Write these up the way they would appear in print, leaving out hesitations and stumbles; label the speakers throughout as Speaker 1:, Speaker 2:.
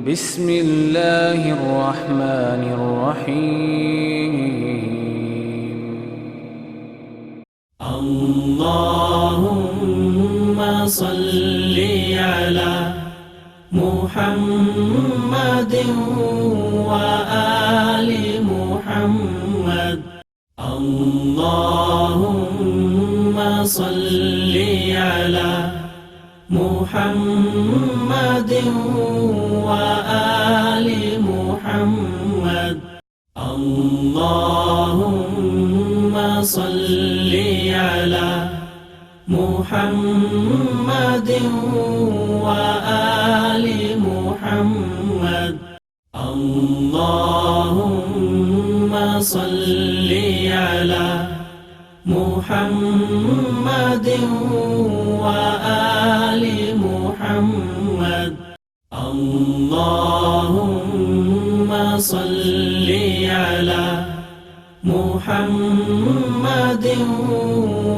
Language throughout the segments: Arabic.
Speaker 1: بسم الله الرحمن الرحيم.
Speaker 2: اللهم صل على محمد وآل محمد. اللهم صل على محمد وآل محمد. اللهم صل على محمد وآل محمد. اللهم صل على محمد وآل محمد. اللهم صل على محمد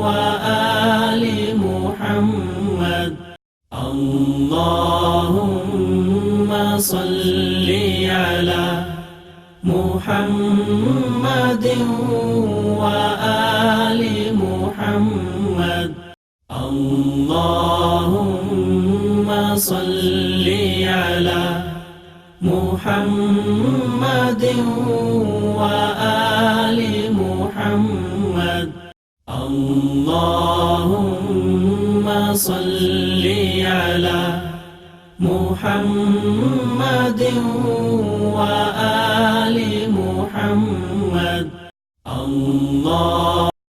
Speaker 2: وآل محمد. اللهم صل على محمد وآل محمد. اللهم صل على محمد وآل محمد. اللهم صل على محمد وآل محمد. الله